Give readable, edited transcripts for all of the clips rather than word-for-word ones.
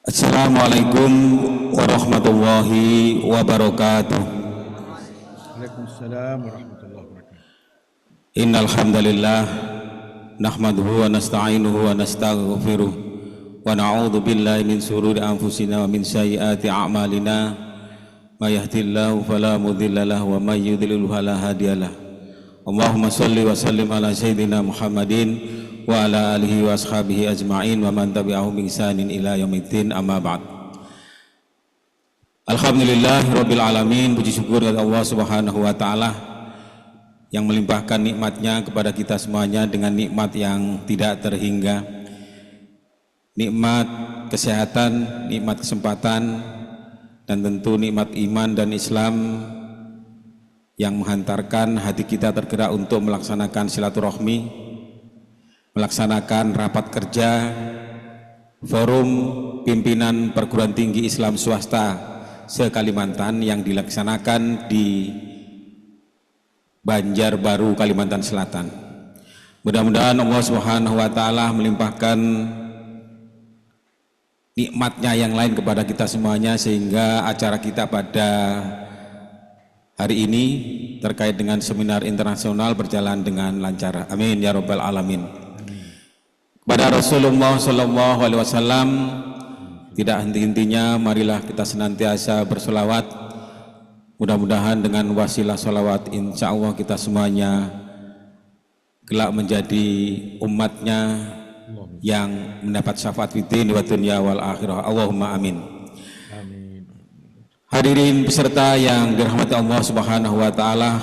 Assalamualaikum warahmatullahi wabarakatuh. Waalaikumsalam warahmatullahi wabarakatuh. Innal hamdalillah nahmaduhu wa nasta'inuhu wa nastaghfiruh wa na'udzu billahi min shururi anfusina wa min sayyiati a'malina. May yahdihillahu fala mudilla lahu wa may yudlil fala hadiyalah. Allahumma shalli wa sallim ala sayyidina Muhammadin wa ala alihi wa ashabihi ajma'in wa man tabi'ahum bi ihsanin ila yaumiddin, amma ba'd. Alhamdulillah rabbil alamin, puji syukur kepada Allah Subhanahu wa taala yang melimpahkan nikmatnya kepada kita semuanya dengan nikmat yang tidak terhingga. Nikmat kesehatan, nikmat kesempatan, dan tentu nikmat iman dan Islam yang menghantarkan hati kita tergerak untuk melaksanakan silaturahmi, melaksanakan rapat kerja forum pimpinan perguruan tinggi Islam swasta se-Kalimantan yang dilaksanakan di Banjarbaru, Kalimantan Selatan. Mudah-mudahan Allah Subhanahu wa taala melimpahkan nikmatnya yang lain kepada kita semuanya sehingga acara kita pada hari ini terkait dengan seminar internasional berjalan dengan lancar. Amin ya rabbal alamin. Kepada Rasulullah Sallallahu Alaihi Wasallam tidak henti-hentinya, marilah kita senantiasa bersolawat. Mudah-mudahan dengan wasilah solawat, insya Allah kita semuanya kelak menjadi umatnya yang mendapat syafaat fiddin wa dunya wal akhirah. Allahumma amin. Hadirin peserta yang dirahmati Allah Subhanahu wa taala,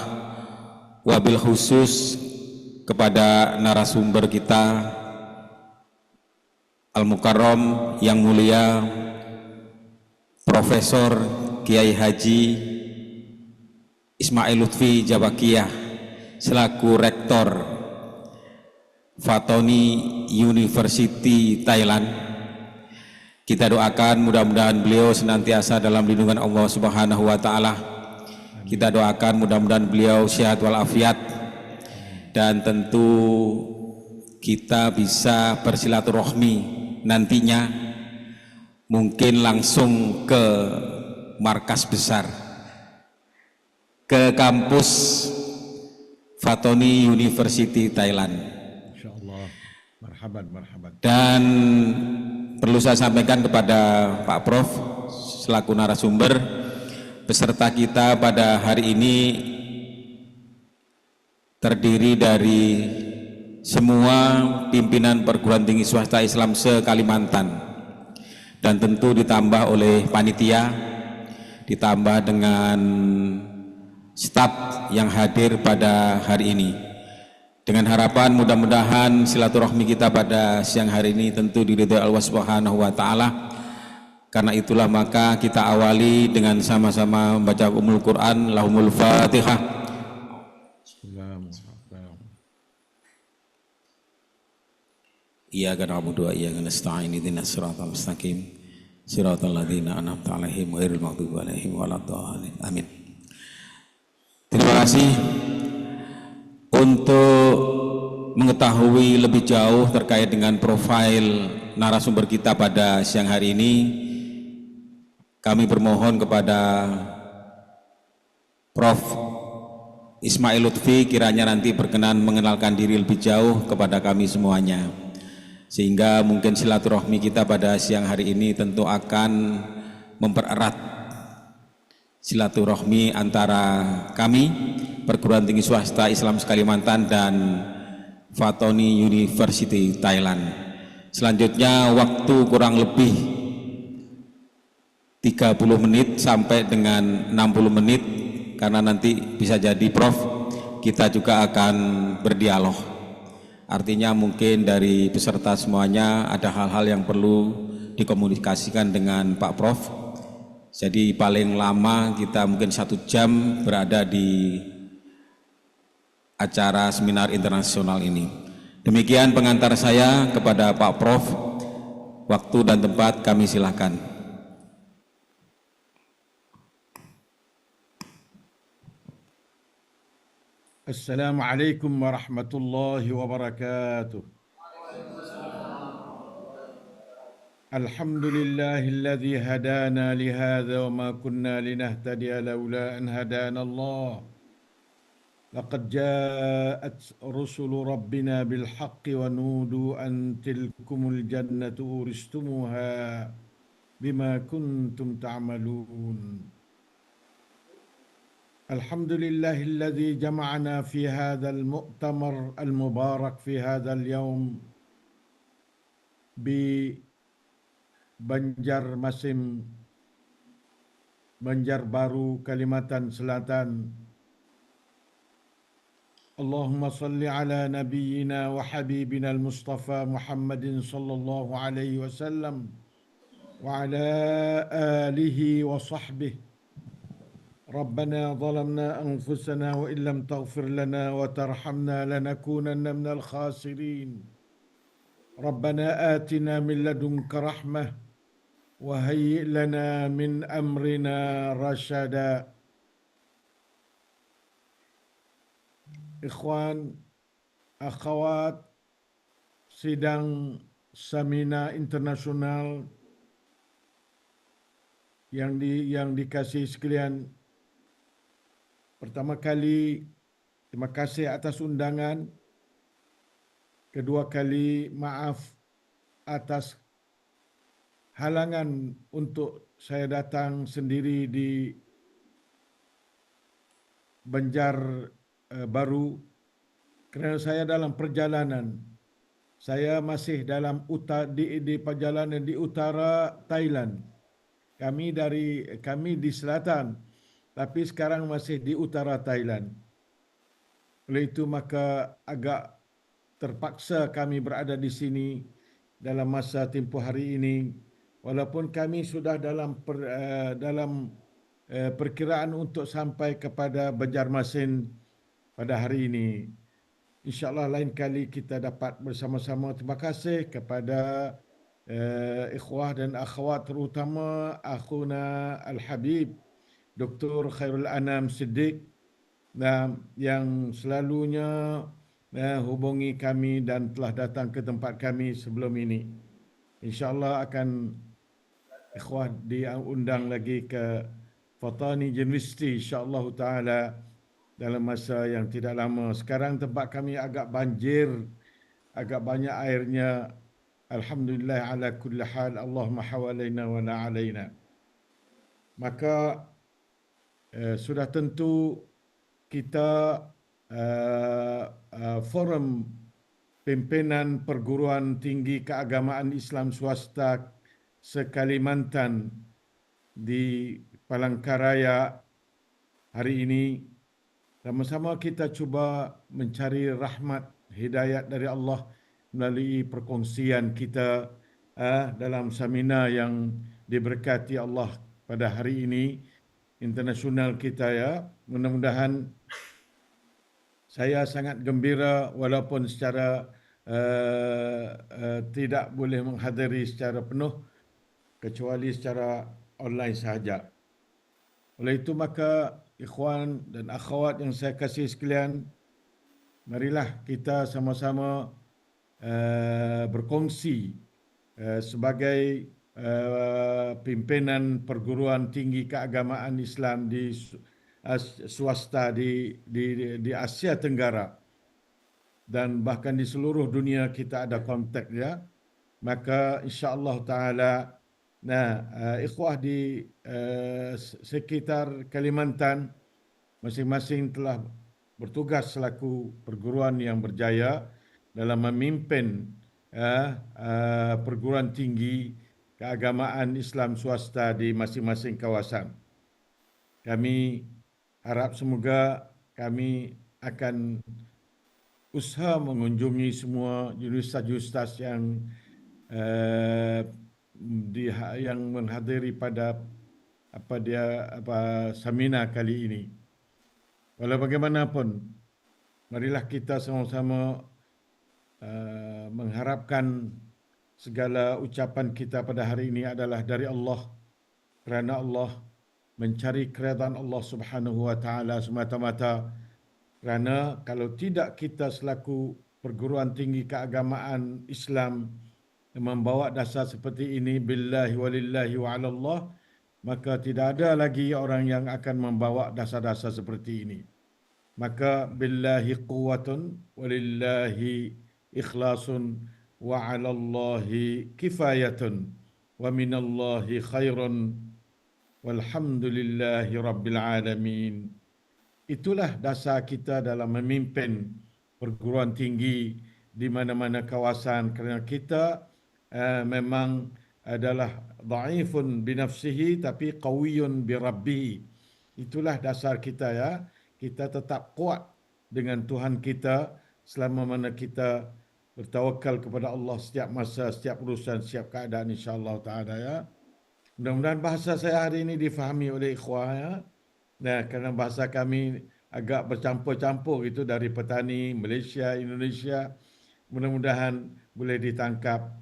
wabil khusus kepada narasumber kita Al-Mukarram yang mulia Profesor Kiai Haji Ismail Lutfi Jabakiyah selaku Rektor Fatoni University Thailand. Kita doakan mudah-mudahan beliau senantiasa dalam lindungan Allah Subhanahu wa taala. Kita doakan mudah-mudahan beliau sehat walafiat dan tentu kita bisa bersilaturahmi nantinya mungkin langsung ke markas besar, ke kampus Fatoni University Thailand. Insyaallah. Marhaban, marhaban. Dan perlu saya sampaikan kepada Pak Prof selaku narasumber, peserta kita pada hari ini terdiri dari semua pimpinan perguruan tinggi swasta Islam se-Kalimantan dan tentu ditambah oleh panitia, ditambah dengan staf yang hadir pada hari ini. Dengan harapan mudah-mudahan silaturahmi kita pada siang hari ini tentu diridhoi Allah Subhanahu wa taala. Karena itulah maka kita awali dengan sama-sama membaca Ummul Quran, lahumul Fatihah. Iyyaka na'budu wa iyyaka nasta'in, ihdinas siratal mustaqim, siratal ladzina an'amta 'alaihim ghairil maghdubi 'alaihim waladdallin. Amin. Terima kasih. Untuk mengetahui lebih jauh terkait dengan profil narasumber kita pada siang hari ini, kami bermohon kepada Prof. Ismail Lutfi kiranya nanti berkenan mengenalkan diri lebih jauh kepada kami semuanya, sehingga mungkin silaturahmi kita pada siang hari ini tentu akan mempererat silaturahmi antara kami perguruan tinggi swasta Islam Kalimantan dan Fatoni University Thailand. Selanjutnya waktu kurang lebih 30 menit sampai dengan 60 menit, karena nanti bisa jadi Prof kita juga akan berdialog. Artinya mungkin dari peserta semuanya ada hal-hal yang perlu dikomunikasikan dengan Pak Prof. Jadi paling lama kita mungkin 1 jam berada di acara seminar internasional ini. Demikian pengantar saya kepada Pak Prof. Waktu dan tempat kami silakan. Assalamualaikum warahmatullahi wabarakatuh. الحمد لله الذي هدانا لهذا وما كنا لنهتدي لولا أن هدانا الله. لقد جاءت رسل ربنا بالحق ونودوا أن تلكم الجنة أورثتموها بما كنتم تعملون. الحمد لله الذي جمعنا في هذا المؤتمر المبارك في هذا اليوم ببنjarmasin Banjarbaru, Kalimantan Selatan. اللهم صل على نبينا وحبيبنا المصطفى محمد صلى الله عليه وسلم وعلى آله وصحبه. ربنا ظلمنا أنفسنا وإن لم تغفر لنا وترحمنا لنكونن من الخاسرين. ربنا آتنا من لدنك رحمة وهيئ لنا من أمرنا رشدا. Ikhwan, akhwat, sidang Samina Internasional yang dikasihi sekalian, pertama kali terima kasih atas undangan. Kedua kali maaf atas halangan untuk saya datang sendiri di Banjarbaru kerana saya dalam perjalanan. Saya masih di perjalanan di utara Thailand. Kami di selatan, tapi sekarang masih di utara Thailand. Oleh itu maka agak terpaksa kami berada di sini dalam masa tempoh hari ini, walaupun kami sudah dalam perkiraan untuk sampai kepada Banjarmasin pada hari ini. InsyaAllah lain kali kita dapat bersama-sama. Terima kasih kepada ikhwah dan akhwat, terutama akhuna Al-Habib Dr. Khairul Anam Siddiq yang selalunya hubungi kami dan telah datang ke tempat kami sebelum ini. InsyaAllah akan ikhwah diundang lagi ke Fatani University insyaAllah ta'ala dalam masa yang tidak lama. Sekarang tempat kami agak banjir, agak banyak airnya. Alhamdulillah ala kulli hal, Allahumma hawalaina wa la alaina. Maka sudah tentu kita forum pimpinan perguruan tinggi keagamaan Islam swasta se-Kalimantan di Palangkaraya hari ini, sama-sama kita cuba mencari rahmat hidayat dari Allah melalui perkongsian kita dalam seminar yang diberkati Allah pada hari ini internasional kita ya. Mudah-mudahan saya sangat gembira walaupun secara tidak boleh menghadiri secara penuh kecuali secara online sahaja. Oleh itu maka ikhwan dan akhwat yang saya kasih sekalian, marilah kita sama-sama berkongsi sebagai pimpinan perguruan tinggi keagamaan Islam di swasta di Asia Tenggara dan bahkan di seluruh dunia kita ada kontak ya. Maka insya-Allah taala ikhwah di sekitar Kalimantan masing-masing telah bertugas selaku perguruan yang berjaya dalam memimpin perguruan tinggi keagamaan Islam swasta di masing-masing kawasan. Kami harap semoga kami akan usaha mengunjungi semua universitas-universitas yang menghadiri pada seminar kali ini. Walau bagaimanapun, marilah kita sama-sama mengharapkan segala ucapan kita pada hari ini adalah dari Allah, kerana Allah, mencari keredaan Allah Subhanahu wa taala semata-mata. Kerana kalau tidak kita selaku perguruan tinggi keagamaan Islam membawa dasar seperti ini, billahi walillahi wa 'ala Allah, maka tidak ada lagi orang yang akan membawa dasar-dasar seperti ini. Maka billahi quwwatun walillahi ikhlasun wa 'ala Allahi kifayatun wa minallahi khairun walhamdulillahi rabbil alamin. Itulah dasar kita dalam memimpin perguruan tinggi di mana-mana kawasan, kerana kita memang adalah dhaifun binafsihi tapi qawiyun birabbihi. Itulah dasar kita, ya. Kita tetap kuat dengan Tuhan kita selama mana kita bertawakal kepada Allah setiap masa, setiap urusan, setiap keadaan, insya-Allah taala, ya. Mudah-mudahan bahasa saya hari ini difahami oleh ikhwah, ya. Nah, kerana bahasa kami agak bercampur-campur itu dari petani Malaysia, Indonesia. Mudah-mudahan boleh ditangkap,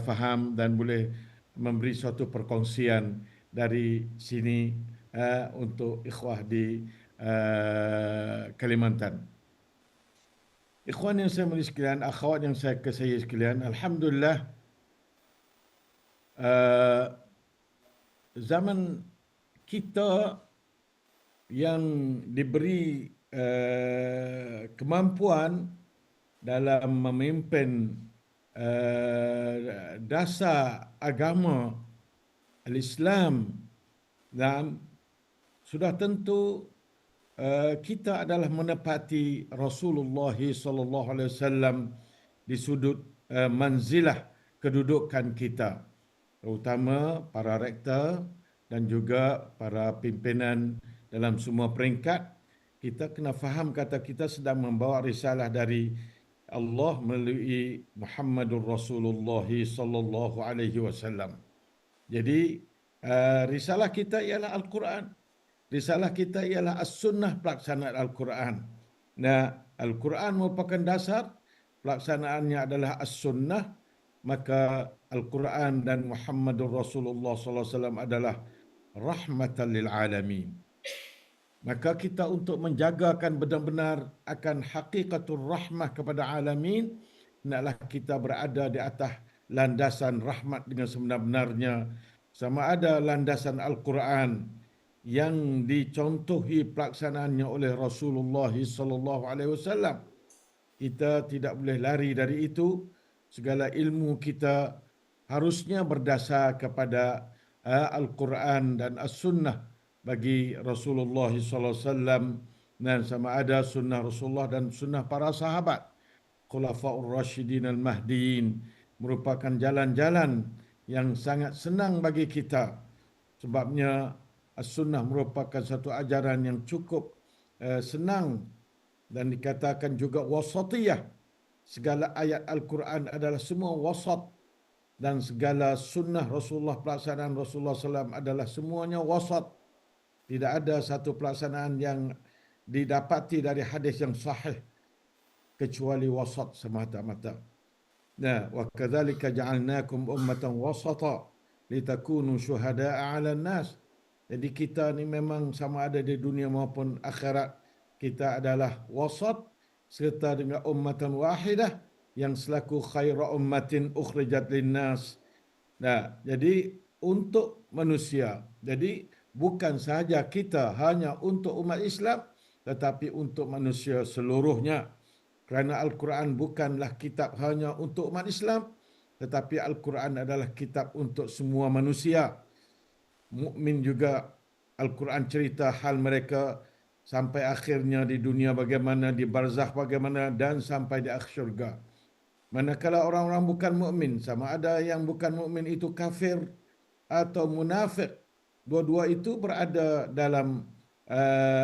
faham dan boleh memberi suatu perkongsian dari sini untuk ikhwah di Kalimantan. Ikhwan yang saya mulia sekalian, akhwat yang saya kasihi sekalian, alhamdulillah zaman kita yang diberi kemampuan dalam memimpin dasar agama Islam, dan sudah tentu kita adalah menepati Rasulullah sallallahu alaihi wasallam di sudut manzilah kedudukan kita, terutama para rektor dan juga para pimpinan dalam semua peringkat. Kita kena faham kata kita sedang membawa risalah dari Allah melalui Muhammadur Rasulullah sallallahu alaihi wasallam. Jadi risalah kita ialah Al-Quran. Risalah kita ialah As-Sunnah, pelaksanaan Al-Quran. Nah, Al-Quran merupakan dasar, pelaksanaannya adalah As-Sunnah, maka Al-Quran dan Muhammadur Rasulullah sallallahu alaihi wasallam adalah rahmatan lil alamin. Maka kita untuk menjagakan benar-benar akan hakikatul rahmah kepada alamin, hendaklah kita berada di atas landasan rahmat dengan sebenar-benarnya, sama ada landasan Al-Quran yang dicontohi pelaksanaannya oleh Rasulullah sallallahu alaihi wasallam. Kita tidak boleh lari dari itu. Segala ilmu kita harusnya berdasar kepada Al-Quran dan As-Sunnah bagi Rasulullah sallallahu alaihi wasallam, dan sama ada sunnah Rasulullah dan sunnah para sahabat Khulafaur Rasyidin Al-Mahdiin merupakan jalan-jalan yang sangat senang bagi kita. Sebabnya As-Sunnah merupakan satu ajaran yang cukup senang dan dikatakan juga wasatiyah. Segala ayat Al-Quran adalah semua wasat, dan segala sunnah Rasulullah, pelaksanaan Rasulullah SAW adalah semuanya wasat. Tidak ada satu pelaksanaan yang didapati dari hadis yang sahih kecuali wasat semata-mata. Nah, wa kadzalika ja'alnakum ummatan wasata litakunu syuhada'a 'alan nas. Jadi kita ni memang sama ada di dunia maupun akhirat, kita adalah wasat serta dengan ummatan wahidah yang selaku khairu ummatin ukhrijat linnas. Nah, jadi untuk manusia. Jadi bukan sahaja kita hanya untuk umat Islam, tetapi untuk manusia seluruhnya. Kerana Al-Quran bukanlah kitab hanya untuk umat Islam, tetapi Al-Quran adalah kitab untuk semua manusia. Mukmin juga Al-Quran cerita hal mereka sampai akhirnya di dunia bagaimana, di barzakh bagaimana, dan sampai di akhir syurga. Manakala orang-orang bukan mukmin, sama ada yang bukan mukmin itu kafir atau munafik, dua-dua itu berada dalam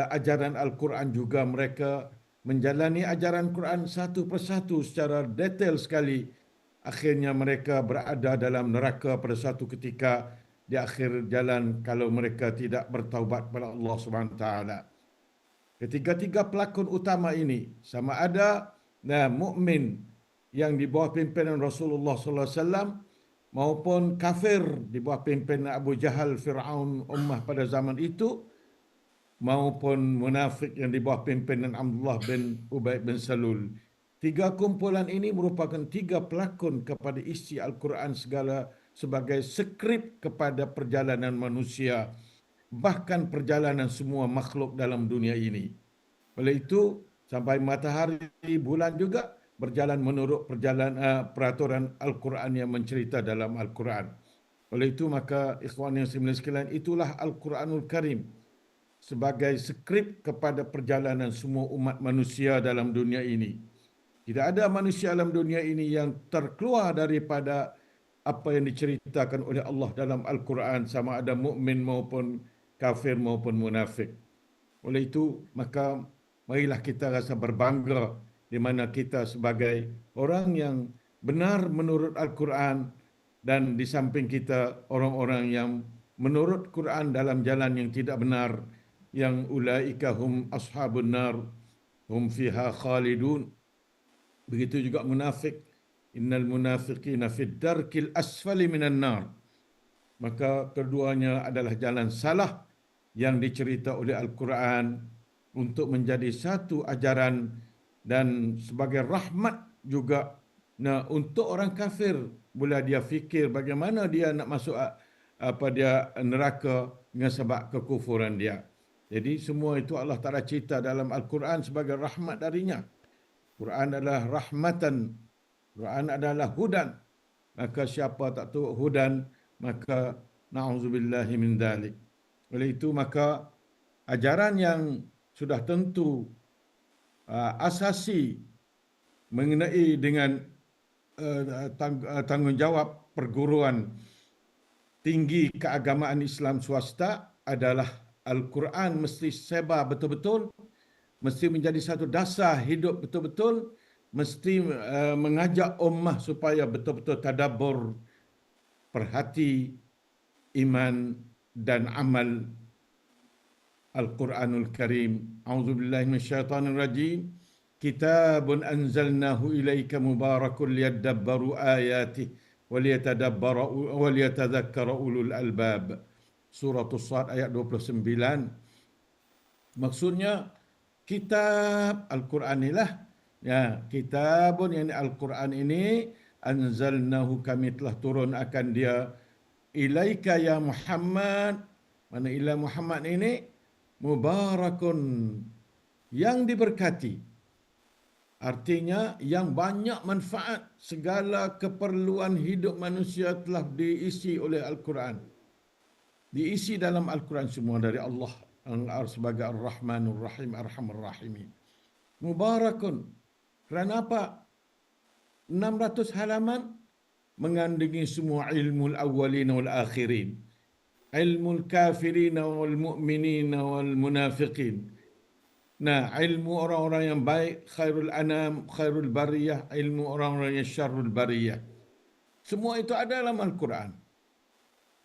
ajaran Al-Quran juga. Mereka menjalani ajaran Quran satu persatu secara detail sekali. Akhirnya mereka berada dalam neraka pada satu ketika di akhir jalan kalau mereka tidak bertaubat kepada Allah Subhanahu Wa Taala. Ketiga-tiga pelakon utama ini, sama ada mukmin yang di bawah pimpinan Rasulullah sallallahu alaihi wasallam maupun kafir di bawah pimpinan Abu Jahal, Fir'aun, ummah pada zaman itu, maupun munafik yang di bawah pimpinan Abdullah bin Ubay bin Salul. Tiga kumpulan ini merupakan tiga pelakon kepada isi Al-Quran segala sebagai skrip kepada perjalanan manusia, bahkan perjalanan semua makhluk dalam dunia ini. Oleh itu, sampai matahari, bulan juga berjalan menurut peraturan Al-Quran yang mencerita dalam Al-Quran. Oleh itu, maka ikhwan yang sekalian, itulah Al-Quranul Karim sebagai skrip kepada perjalanan semua umat manusia dalam dunia ini. Tidak ada manusia dalam dunia ini yang terkeluar daripada apa yang diceritakan oleh Allah dalam Al-Quran, sama ada mukmin maupun kafir maupun munafik. Oleh itu, maka marilah kita rasa berbangga di mana kita sebagai orang yang benar menurut Al-Quran, dan di samping kita orang-orang yang menurut Quran dalam jalan yang tidak benar, yang ulaika hum ashabun nar hum fiha khalidun. Begitu juga munafik, innal munafiqina fid darkil asfali minan nar. Maka keduanya adalah jalan salah yang dicerita oleh Al-Quran untuk menjadi satu ajaran dan sebagai rahmat juga. Nah, untuk orang kafir, bila dia fikir bagaimana dia nak masuk neraka dengan sebab kekufuran dia. Jadi semua itu Allah Ta'ala cerita dalam Al-Quran sebagai rahmat darinya. Quran adalah rahmatan, Quran adalah hudan. Maka siapa tak tahu hudan, maka na'udzubillahi min dzalik. Oleh itu, maka ajaran yang sudah tentu asasi mengenai dengan tanggungjawab perguruan tinggi keagamaan Islam swasta adalah Al-Quran mesti sebar betul-betul, mesti menjadi satu dasar hidup betul-betul, mesti mengajak ummah supaya betul-betul tadabbur, perhati, iman dan amal Al-Quranul Karim. A'udzubillahi minasyaitonir rajim. Kitabun anzalnahu ilaika mubarakun liyadabbaru ayatih waliyatadhakkara ulul albab. Surah As-Sad ayat 29. Maksudnya kitab Al-Quran inilah, ya, kitabun yang Al-Quran ini anzalnahu, kami telah turun akan dia, ilaika ya Muhammad, mana ila Muhammad ini mubarakun, yang diberkati. Artinya yang banyak manfaat, segala keperluan hidup manusia telah diisi oleh Al-Quran. Diisi dalam Al-Quran semua dari Allah sebagai Ar-Rahmanur Rahim, Arhamur Rahimin. Mubarakun. Kerana apa? 600 halaman mengandungi semua ilmu al-awwalin wal akhirin. Ilmu al-kafirin wal mu'minin wal munafiqin. Nah, ilmu orang-orang yang baik, khairul anam, khairul bariyah, ilmu orang-orang yang syarrul bariyah. Semua itu ada dalam Al-Quran.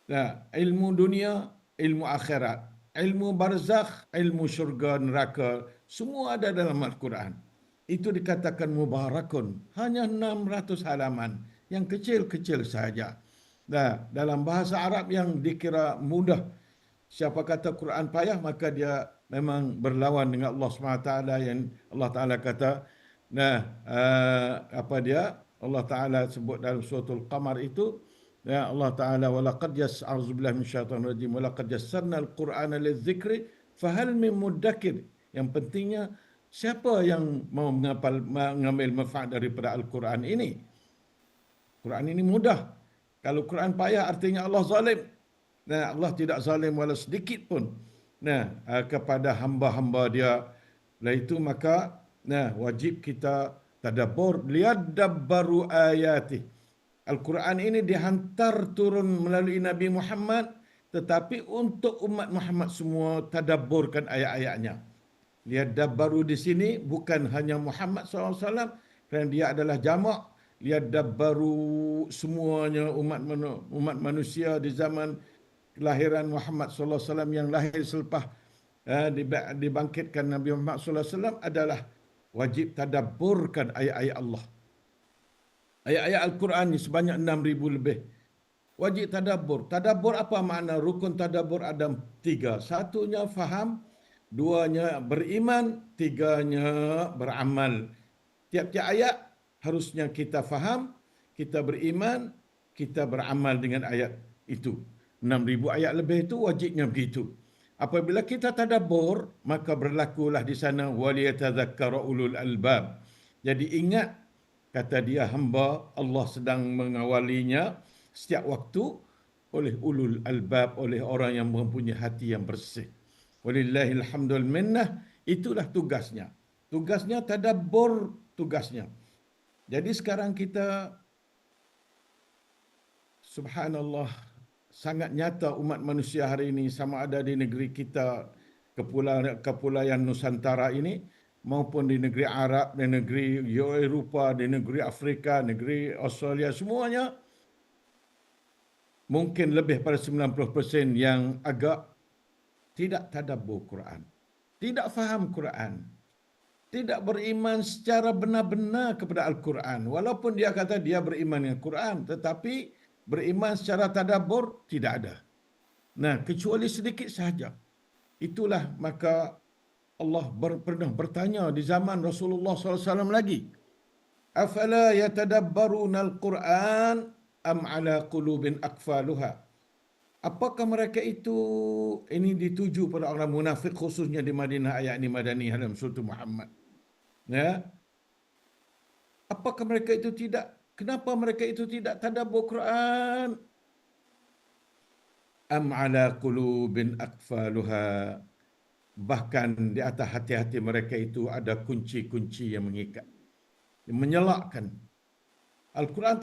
Nah, ilmu dunia, ilmu akhirat, ilmu barzakh, ilmu syurga, neraka, semua ada dalam Al-Quran. Itu dikatakan mubarakun. Hanya 600 halaman, yang kecil-kecil sahaja. Nah, dalam bahasa Arab yang dikira mudah, siapa kata Quran payah, maka dia memang berlawan dengan Allah SWT, yang Allah Ta'ala kata, nah, apa dia? Allah Ta'ala sebut dalam suratul Qamar itu, ya, Allah Ta'ala, walaqad a'udzubillahi minasyaitonir rajim, walaqad yassarna al-Qur'ana lidzikri fahal min muddakir. Yang pentingnya, siapa yang mau mengambil manfaat daripada Al-Quran ini? Quran ini mudah. Kalau Quran payah, artinya Allah zalim. Nah, Allah tidak zalim walau sedikit pun. Nah, kepada hamba-hamba dia. Oleh itu, maka wajib kita tadabbur, liyadabbaru ayatih. Al-Quran ini dihantar turun melalui Nabi Muhammad, tetapi untuk umat Muhammad semua tadabburkan ayat-ayatnya. Liyadabbaru di sini bukan hanya Muhammad SAW, kerana dia adalah jamak. Liyadabbaru semuanya umat manusia di zaman kelahiran Muhammad SAW, yang lahir selepas dibangkitkan Nabi Muhammad SAW, adalah wajib tadabburkan ayat-ayat Allah. Ayat-ayat Al-Quran ini sebanyak 6,000 lebih. Wajib tadabbur. Tadabbur apa makna? Rukun tadabbur ada 3. Satunya faham, duanya beriman, tiganya beramal. tiap-tiap ayat harusnya kita faham, kita beriman, kita beramal dengan ayat itu. 6,000 ayat lebih itu wajibnya begitu. Apabila kita tadabbur, maka berlakulah di sana waliyatadzakkara ulul albab. Jadi ingat, kata dia, hamba Allah sedang mengawalinya setiap waktu oleh ulul albab, oleh orang yang mempunyai hati yang bersih. Walillahil hamdul minnah, itulah tugasnya. Tugasnya tadabbur, tugasnya. Jadi sekarang kita, subhanallah, sangat nyata umat manusia hari ini, sama ada di negeri kita, kepulauan Nusantara ini, maupun di negeri Arab, di negeri Eropah, di negeri Afrika, negeri Australia, semuanya mungkin lebih pada 90% yang agak tidak tadabbur Quran, tidak faham Quran, tidak beriman secara benar-benar kepada Al-Quran. Walaupun dia kata dia beriman dengan Quran, tetapi beriman secara tadabbur tidak ada. Nah, kecuali sedikit sahaja. Itulah maka Allah pernah bertanya di zaman Rasulullah SAW lagi. Afala yatadabbaruna al-Quran am ala qulubin akfaluha. Apakah mereka itu, ini dituju pada orang munafik khususnya di Madinah, ayat ini Madaniyah dalam surah Muhammad. Ya. Apakah mereka itu tidak, kenapa mereka itu tidak tadabbur Quran? Am ala qulubin akfaluha. Bahkan di atas hati-hati mereka itu ada kunci-kunci yang mengikat, yang menyelakkan. Al-Quran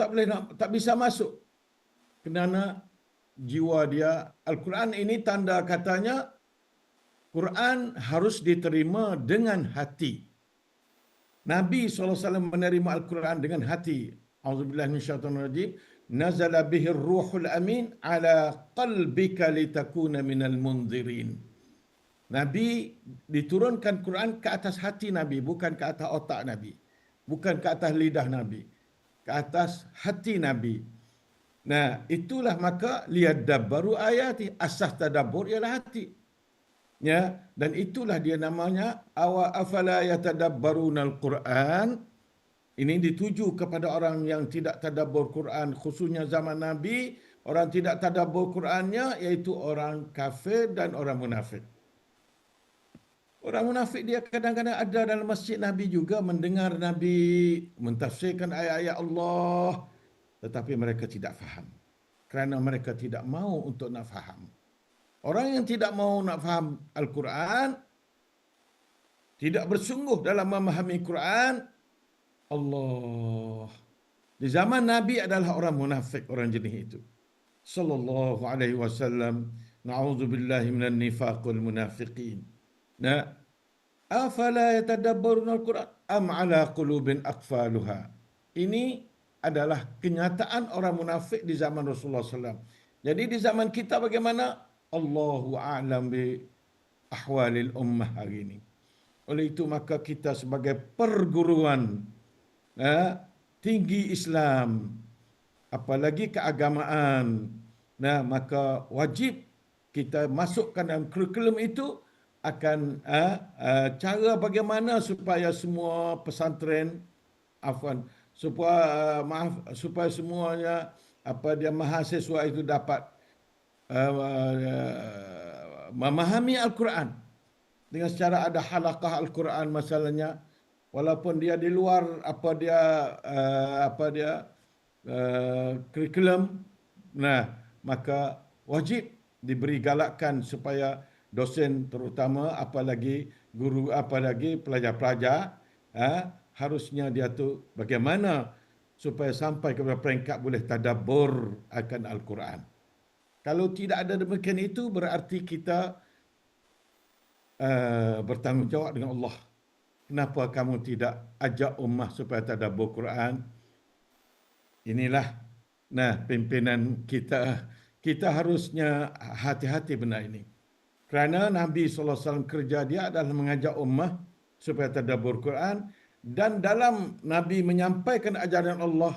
tak bisa masuk kerana jiwa dia. Al-Quran ini tanda katanya Quran harus diterima dengan hati. Nabi SAW menerima Al-Quran dengan hati. A'udzubillahi minasyaitonirrajim. Nazala bihir ruhul amin ala qalbika litakuna minal munzirin. Nabi diturunkan Quran ke atas hati Nabi, bukan ke atas otak Nabi. Bukan ke atas lidah Nabi. Ke atas hati Nabi. Nah, itulah maka liyadabbaru ayati. Asas tadabbur ialah hati. Ya, dan itulah dia namanya afala yatadabbarunal Quran. Ini dituju kepada orang yang tidak tadabbur Quran, khususnya zaman Nabi. Orang tidak tadabbur Qurannya iaitu orang kafir dan orang munafik. Orang munafik dia kadang-kadang ada dalam masjid Nabi juga, mendengar Nabi mentafsirkan ayat-ayat Allah, tetapi mereka tidak faham. Kerana mereka tidak mau untuk nak faham. Orang yang tidak mau nak faham Al-Quran, tidak bersungguh dalam memahami Quran, Allah. Di zaman Nabi adalah orang munafik, orang jenis itu. Sallallahu alaihi wasallam. Na'udzubillahi minan nifaqul munafiqin. Nah, afala yatadabbaruna al-Quran am ala qulubin aqfaluha. Ini adalah kenyataan orang munafik di zaman Rasulullah SAW. Jadi di zaman kita bagaimana? Allahu a'lam bi ahwalil ummah hari ini. Oleh itu maka kita sebagai perguruan tinggi Islam, apalagi keagamaan, maka wajib kita masukkan dalam kurikulum itu akan cara bagaimana supaya semua pesantren, supaya semuanya mahasiswa itu dapat memahami Al-Quran dengan secara ada halaqah Al-Quran masalahnya, walaupun dia di luar kurikulum. Maka wajib diberi galakkan supaya dosen terutama, apalagi guru, apalagi pelajar-pelajar, harusnya dia tu bagaimana supaya sampai kepada peringkat boleh tadabbur akan Al-Quran. Kalau tidak ada demikian itu, berarti kita bertanggungjawab dengan Allah. Kenapa kamu tidak ajak ummah supaya tadabbur Quran? Inilah pimpinan kita. Kita harusnya hati-hati benda ini. Kerana Nabi SAW kerja dia adalah mengajak ummah supaya tadabbur Quran, dan dalam Nabi menyampaikan ajaran Allah,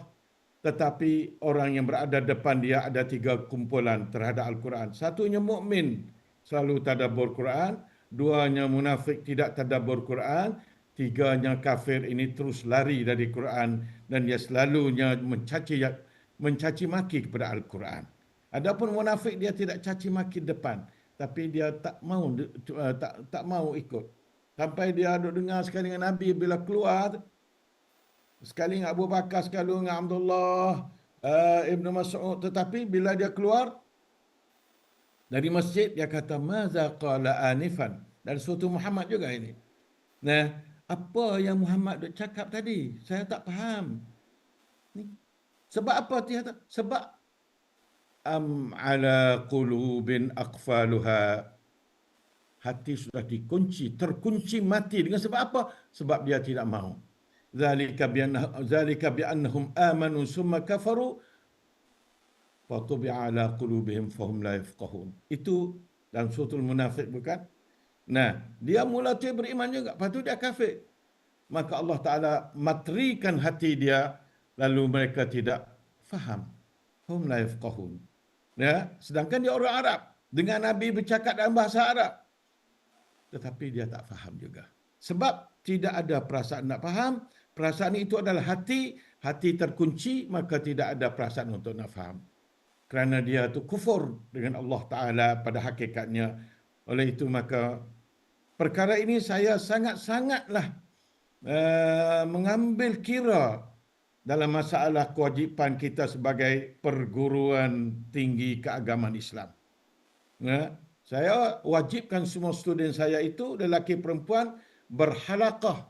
tetapi orang yang berada depan dia ada 3 kumpulan terhadap Al-Quran. Satunya mukmin selalu tadabbur Quran, duanya munafik tidak tadabbur Quran, tiganya kafir ini terus lari dari Quran dan dia selalunya mencaci maki kepada Al-Quran. Adapun munafik dia tidak caci maki depan, tapi dia tak mau tak mau ikut. Sampai dia duduk dengar sekali dengan Nabi bila keluar, sekali dengan Abu Bakar, sekali dengan Abdullah Ibn Mas'ud, tetapi bila dia keluar dari masjid dia kata maza qala anifan, dan suatu Muhammad juga ini. Nah, apa yang Muhammad duk cakap tadi? Saya tak faham. Ni. Sebab apa dia kata? Sebab am ala qulubin aqfaluha, hati sudah dikunci, terkunci mati. Dengan sebab apa? Sebab dia tidak mau. Zalika bi'annahum amanu summa kafaru fatubi'a ala qulubihim fahum la yafqahun. Itu dalam suratul Munafik, bukan? Nah, dia mula tu beriman juga, lepas tu dia kafir. Maka Allah Ta'ala matrikan hati dia, lalu mereka tidak faham. Fahum la yafqahun. Ya, sedangkan dia orang Arab, dengan Nabi bercakap dalam bahasa Arab, tetapi dia tak faham juga. Sebab tidak ada perasaan nak faham, perasaan itu adalah hati terkunci, maka tidak ada perasaan untuk nak faham. Kerana dia tu kufur dengan Allah Ta'ala pada hakikatnya. Oleh itu maka perkara ini saya sangat-sangatlah mengambil kira dalam masalah kewajipan kita sebagai perguruan tinggi keagamaan Islam. Ya, saya wajibkan semua student saya itu, lelaki perempuan, berhalaqah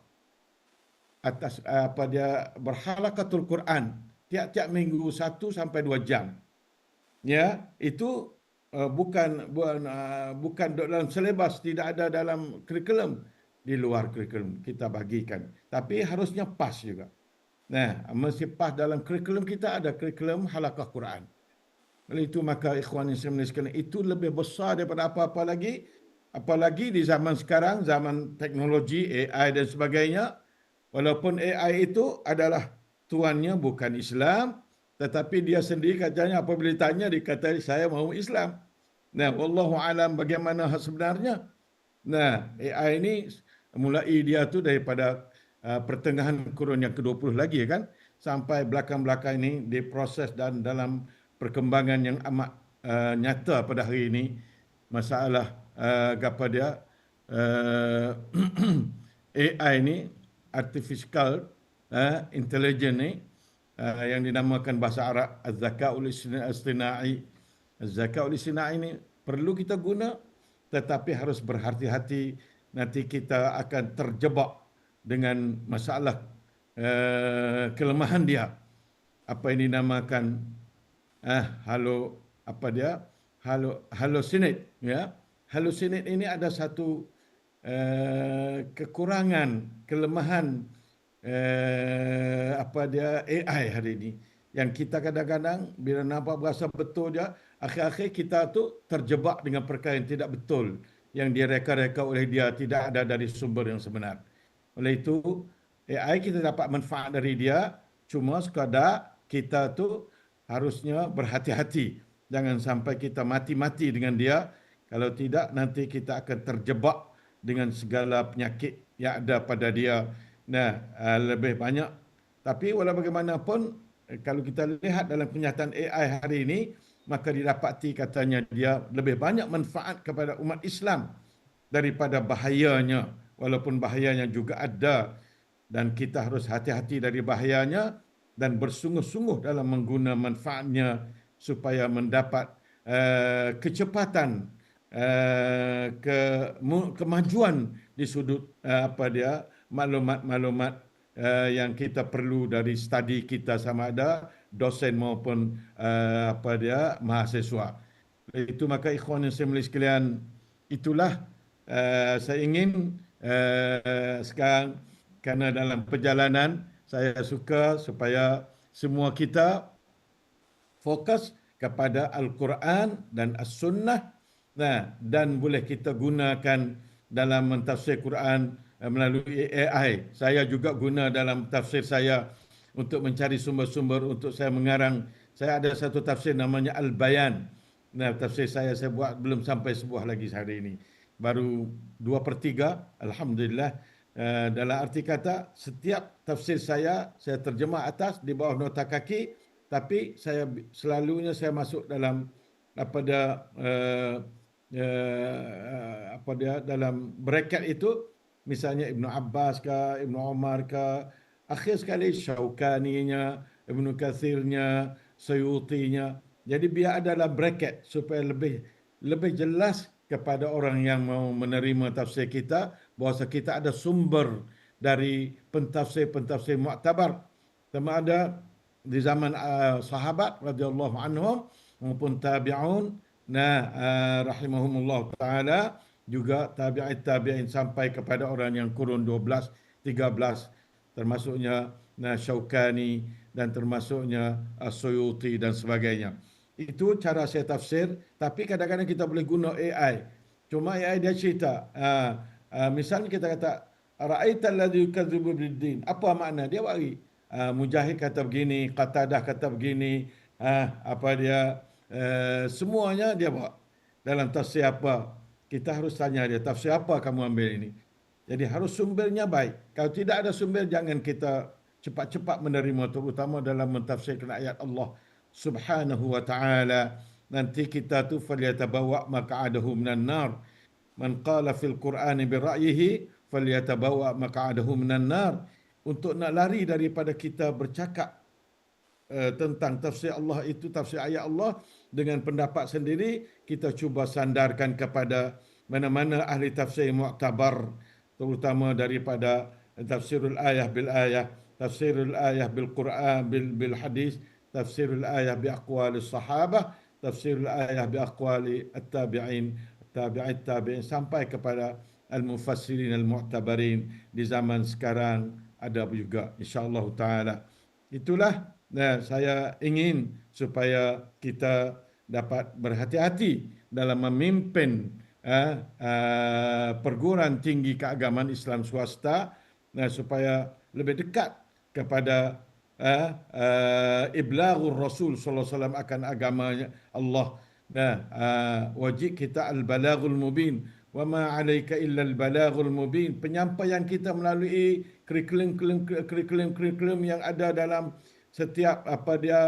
atas berhalaqatul Quran tiap-tiap minggu 1 sampai 2 jam. Ya, itu bukan dalam selebas, tidak ada dalam kurikulum, di luar kurikulum kita bagikan. Tapi harusnya pas juga. Nah, mesti pas dalam kurikulum kita, ada kurikulum halaqah Quran. Oleh itu maka ikhwan Islam sekalian, itu lebih besar daripada apa-apa lagi. Apalagi di zaman sekarang, zaman teknologi, AI dan sebagainya. Walaupun AI itu adalah tuannya bukan Islam, tetapi dia sendiri katanya apabila ditanya, dia kata saya mahu Islam. Nah, wallahu alam bagaimana sebenarnya. Nah, AI ini mulai dia tu daripada pertengahan kurun yang ke-20 lagi kan, sampai belakang-belakang ini diproses dan dalam perkembangan yang amat nyata pada hari ini. Masalah apa dia AI ni, artificial intelligence ni, yang dinamakan bahasa Arab az-zakaul istina'i. Az-zakaul istina'i ini perlu kita guna, tetapi harus berhati-hati, nanti kita akan terjebak dengan masalah kelemahan dia. Apa yang dinamakan hallucinate, ya. Hallucinate ini ada satu kekurangan, kelemahan AI hari ini, yang kita kadang-kadang bila nampak berasa betul dia, akhir-akhir kita tu terjebak dengan perkara yang tidak betul, yang direka-reka oleh dia, tidak ada dari sumber yang sebenar. Oleh itu AI kita dapat manfaat dari dia, cuma sekadar kita tu harusnya berhati-hati, jangan sampai kita mati-mati dengan dia. Kalau tidak, nanti kita akan terjebak dengan segala penyakit yang ada pada dia. Nah, lebih banyak. Tapi walau bagaimanapun, kalau kita lihat dalam kenyataan AI hari ini, maka didapati katanya dia lebih banyak manfaat kepada umat Islam daripada bahayanya. Walaupun bahayanya juga ada, dan kita harus hati-hati dari bahayanya dan bersungguh-sungguh dalam menggunakan manfaatnya supaya mendapat kecepatan, kemajuan di sudut maklumat-maklumat yang kita perlu dari studi kita, sama ada dosen maupun mahasiswa. Itu maka ikhwan yang saya mulia sekalian, itulah saya ingin sekarang, kerana dalam perjalanan saya suka supaya semua kita fokus kepada Al-Quran dan As-Sunnah. Nah, dan boleh kita gunakan dalam mentafsir Quran melalui AI. Saya juga guna dalam tafsir saya untuk mencari sumber-sumber untuk saya mengarang. Saya ada satu tafsir namanya Al-Bayan. Nah, tafsir saya buat belum sampai sebuah lagi hari ini. Baru 2/3, Alhamdulillah. Dalam arti kata, setiap tafsir saya terjemah atas di bawah nota kaki, tapi selalunya saya masuk dalam apa dia apa dia dalam bracket itu, misalnya Ibnu Abbas ke, Ibnu Umar ke, akhir sekali Syaukaninya, Ibnu Katsirnya, Suyutinya. Jadi biar ada dalam bracket supaya lebih jelas kepada orang yang mau menerima tafsir kita bahawa kita ada sumber dari pentafsir-pentafsir muktabar, sama ada di zaman sahabat radhiyallahu anhum maupun tabi'un rahimahumullah taala, juga tabi'in sampai kepada orang yang kurun 12 13, termasuknya Syaukani dan termasuknya Suyuti dan sebagainya. Itu cara saya tafsir, tapi kadang-kadang kita boleh guna AI. Cuma AI dia cerita, misalnya kita kata ra'aita alladhi yukadzibu biddin. Apa makna? Dia bagi. Mujahid kata begini, Qatadah kata begini, apa dia semuanya dia bawa. Dalam tafsir apa? Kita harus tanya dia, tafsir apa kamu ambil ini? Jadi harus sumbernya baik. Kalau tidak ada sumber, jangan kita cepat-cepat menerima, terutama dalam mentafsirkan ayat Allah Subhanahu wa taala. Nanti kita tu falyatabawa maq'adahu minan nar. Man qala fil Qur'ani bi ra'yihi falyatabawa maq'adahu minan nar. Untuk nak lari daripada kita bercakap tentang tafsir Allah itu, tafsir ayat Allah dengan pendapat sendiri, kita cuba sandarkan kepada mana-mana ahli tafsir mu'tabar, terutama daripada tafsirul ayah bil ayah, tafsirul ayah bil Quran bil hadis, tafsirul ayah bi aqwali sahabah, tafsirul ayah bi aqwali at-tabi'in, tabi'in sampai kepada al-mufassirin al-mu'tabarin di zaman sekarang ada juga, insya-Allah taala. Itulah saya ingin supaya kita dapat berhati-hati dalam memimpin perguruan tinggi keagamaan Islam swasta, supaya lebih dekat kepada iblaghur Rasul sallallahu alaihi wasallam akan agama Allah. Wajib kita al-balaghul mubin. Wa ma 'alaika illa al-balaghul mubin. Penyampaian kita melalui kurikulum yang ada dalam setiap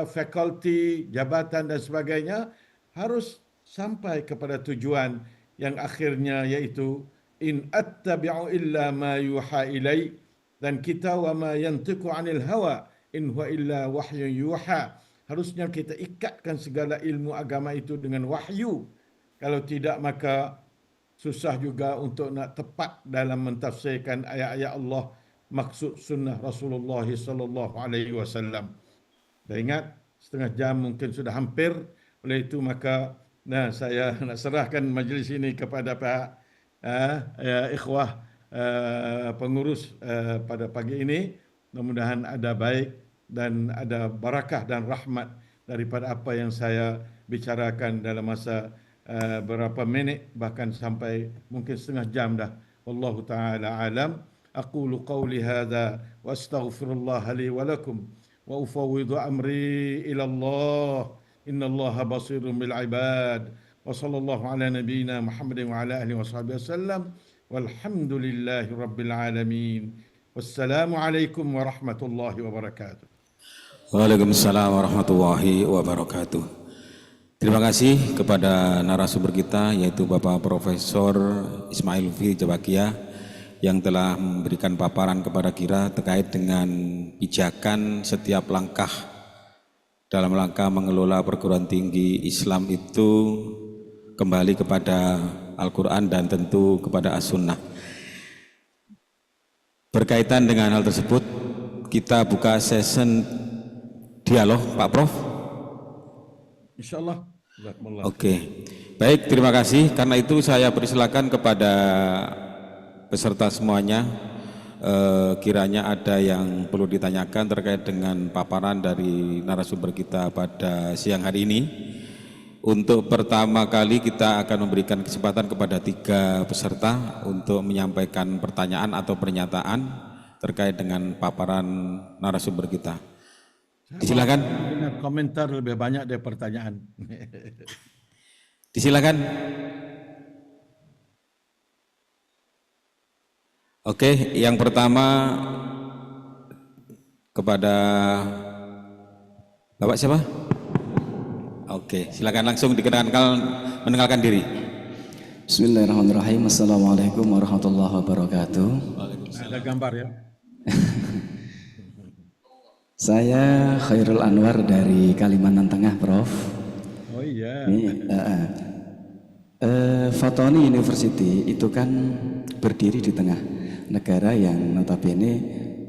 fakulti, jabatan dan sebagainya harus sampai kepada tujuan yang akhirnya, iaitu in attabi'u illa ma yuha ilai, dan kita wa ma yantiqu 'anil hawa in huwa illa wahyun yuha. Harusnya kita ikatkan segala ilmu agama itu dengan wahyu. Kalau tidak, maka susah juga untuk nak tepat dalam mentafsirkan ayat-ayat Allah, maksud sunnah Rasulullah sallallahu alaihi wasallam. Dah ingat, setengah jam mungkin sudah hampir. Oleh itu maka saya nak serahkan majlis ini kepada pihak ikhwah pengurus pada pagi ini. Mudah-mudahan ada baik dan ada barakah dan rahmat daripada apa yang saya bicarakan dalam masa berapa minit, bahkan sampai mungkin setengah jam dah. Wallahu taala alam. Aqulu qawli hadza wa astaghfirullah li wa lakum wa ufawwidu amri ila Allah. Innallaha basirun bil ibad. Wa sallallahu ala nabiyyina Muhammadin wa ala alihi washabihi wasallam. Walhamdulillahi rabbil alamin. Wassalamu alaikum warahmatullahi wabarakatuh. Waalaikumsalam warahmatullahi wabarakatuh. Terima kasih kepada narasumber kita, yaitu Bapak Profesor Ismail Lutfi Jabakia, yang telah memberikan paparan kepada kita terkait dengan pijakan setiap langkah dalam rangka mengelola perguruan tinggi Islam itu kembali kepada Al-Quran dan tentu kepada As-Sunnah. Berkaitan dengan hal tersebut, kita buka session dialog, Pak Prof. InsyaAllah. Oke, baik, terima kasih. Karena itu saya persilakan kepada peserta semuanya, kiranya ada yang perlu ditanyakan terkait dengan paparan dari narasumber kita pada siang hari ini. Untuk pertama kali kita akan memberikan kesempatan kepada 3 peserta untuk menyampaikan pertanyaan atau pernyataan terkait dengan paparan narasumber kita. Disilakan. Komentar lebih banyak dari pertanyaan. Disilakan. Oke, yang pertama kepada Bapak siapa? Oke, silakan langsung mengenalkan diri. Bismillahirrahmanirrahim. Assalamualaikum warahmatullahi wabarakatuh. Ada gambar ya? Saya Khairul Anwar dari Kalimantan Tengah, Prof. Oh iya. Fatoni University itu kan berdiri di tengah negara yang notabene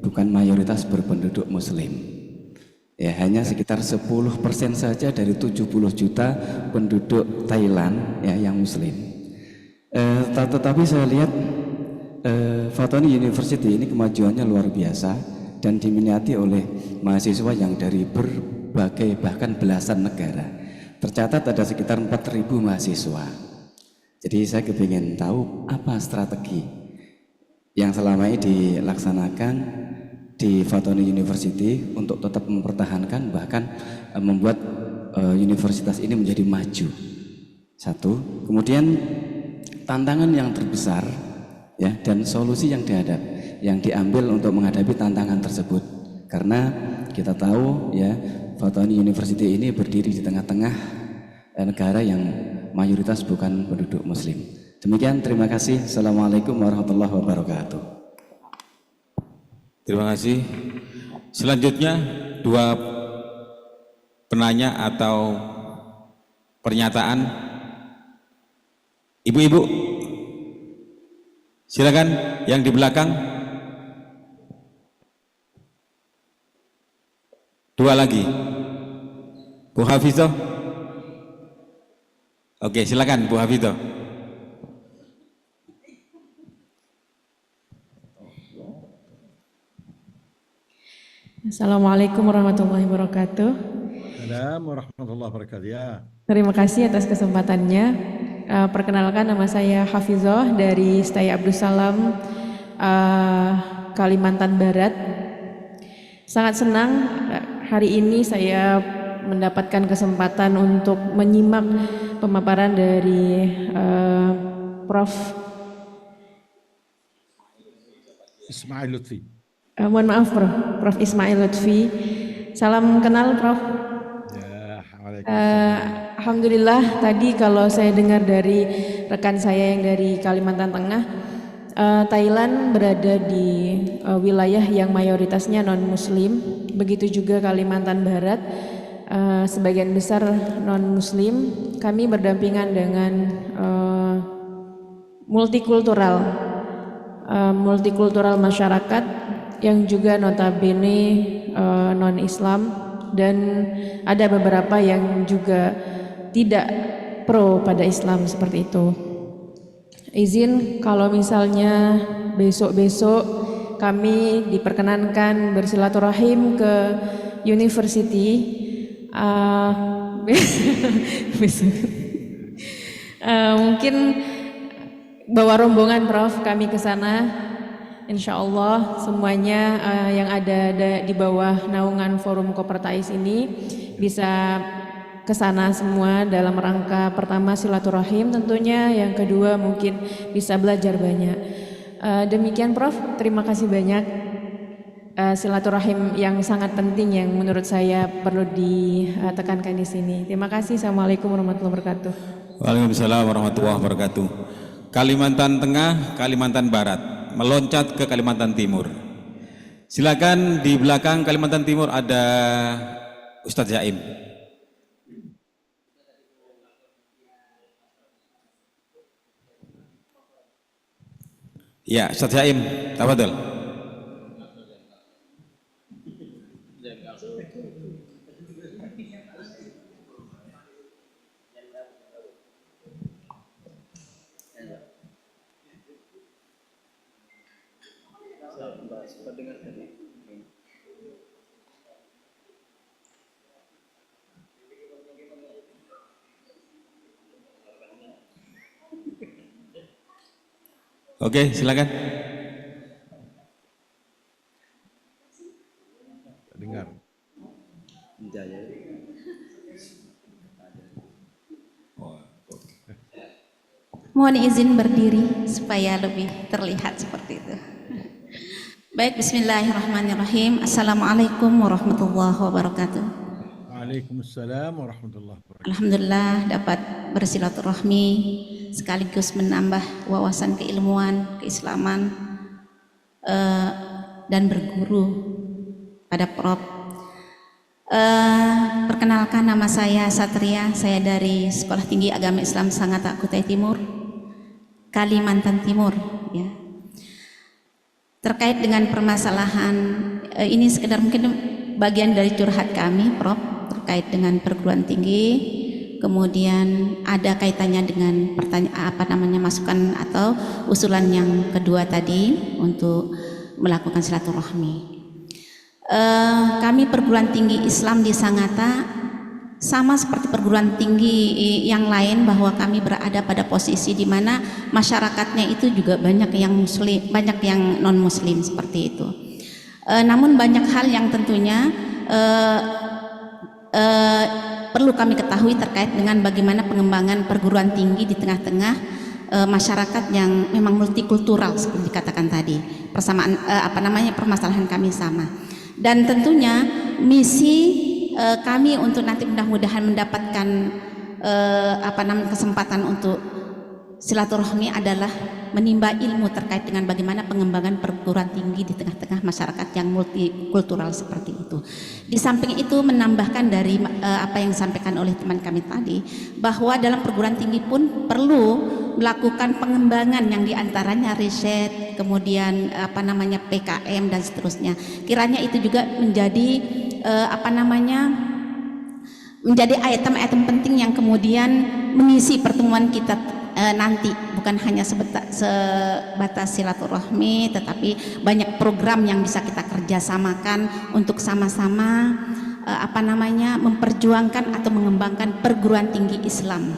bukan mayoritas berpenduduk Muslim. Ya, hanya sekitar 10% saja dari 70 juta penduduk Thailand ya yang Muslim. Tetapi saya lihat Fatoni University ini kemajuannya luar biasa dan diminati oleh mahasiswa yang dari berbagai bahkan belasan negara. Tercatat ada sekitar 4.000 mahasiswa. Jadi saya kepingin tahu apa strategi yang selama ini dilaksanakan di Fatoni University untuk tetap mempertahankan bahkan membuat universitas ini menjadi maju. Satu, kemudian tantangan yang terbesar ya dan solusi yang diambil untuk menghadapi tantangan tersebut. Karena kita tahu ya Fatoni University ini berdiri di tengah-tengah negara yang mayoritas bukan penduduk Muslim. Demikian, terima kasih. Assalamualaikum warahmatullahi wabarakatuh. Terima kasih. Selanjutnya dua penanya atau pernyataan. Ibu-ibu, silakan yang di belakang. Dua lagi. Bu Hafizah. Oke, silakan Bu Hafizah. Assalamualaikum warahmatullahi wabarakatuh. Assalamualaikum warahmatullahi wabarakatuh. Ya. Terima kasih atas kesempatannya. Perkenalkan, nama saya Hafizah dari Staya Abdussalam, Kalimantan Barat. Sangat senang hari ini saya mendapatkan kesempatan untuk menyimak pemaparan dari Prof. Ismail Lutfi. Mohon maaf Prof Ismail Lutfi. Salam kenal Prof. Ya, waalaikumsalam. Alhamdulillah tadi kalau saya dengar dari rekan saya yang dari Kalimantan Tengah, Thailand berada di wilayah yang mayoritasnya non-Muslim. Begitu juga Kalimantan Barat, sebagian besar non-Muslim. Kami berdampingan dengan multikultural masyarakat yang juga notabene non-Islam, dan ada beberapa yang juga tidak pro pada Islam seperti itu. Izin kalau misalnya besok-besok kami diperkenankan bersilaturahim ke university, mungkin bawa rombongan Prof kami ke sana. Insya Allah semuanya yang ada di bawah naungan Forum Kopertais ini bisa ke sana semua dalam rangka pertama silaturahim tentunya, yang kedua mungkin bisa belajar banyak. Demikian Prof, terima kasih banyak. Silaturahim yang sangat penting yang menurut saya perlu ditekankan di sini. Terima kasih. Assalamualaikum warahmatullahi wabarakatuh. Waalaikumsalam warahmatullahi wabarakatuh. Kalimantan Tengah, Kalimantan Barat, meloncat ke Kalimantan Timur. Silakan di belakang Kalimantan Timur ada Ustadz Jaim. Ya, Ustadz Jaim, tafadhol. Oke, silakan. Dengar. Mohon izin berdiri supaya lebih terlihat seperti itu. Baik, bismillahirrahmanirrahim. Assalamualaikum warahmatullahi wabarakatuh. Waalaikumsalam warahmatullahi wabarakatuh. Alhamdulillah dapat bersilaturahmi sekaligus menambah wawasan keilmuan, keislaman, dan berguru pada Prof. Perkenalkan, nama saya Satria, saya dari Sekolah Tinggi Agama Islam Sangatta Kutai Timur, Kalimantan Timur, ya. Terkait dengan permasalahan ini sekedar mungkin bagian dari curhat kami, Prof, terkait dengan perguruan tinggi. Kemudian ada kaitannya dengan masukan atau usulan yang kedua tadi untuk melakukan silaturahmi. Kami perguruan tinggi Islam di Sangatta sama seperti perguruan tinggi yang lain, bahwa kami berada pada posisi di mana masyarakatnya itu juga banyak yang muslim, banyak yang non muslim seperti itu. Namun banyak hal yang tentunya perlu kami ketahui terkait dengan bagaimana pengembangan perguruan tinggi di tengah-tengah masyarakat yang memang multikultural seperti dikatakan tadi. Permasalahan kami sama. Dan tentunya misi kami untuk nanti mudah-mudahan mendapatkan kesempatan untuk silaturahmi adalah menimba ilmu terkait dengan bagaimana pengembangan perguruan tinggi di tengah-tengah masyarakat yang multikultural seperti itu. Di samping itu menambahkan dari apa yang disampaikan oleh teman kami tadi, bahwa dalam perguruan tinggi pun perlu melakukan pengembangan yang diantaranya riset, kemudian PKM dan seterusnya. Kiranya itu juga menjadi menjadi item-item penting yang kemudian mengisi pertemuan kita nanti, bukan hanya sebatas silaturahmi, tetapi banyak program yang bisa kita kerjasamakan untuk sama-sama memperjuangkan atau mengembangkan perguruan tinggi Islam.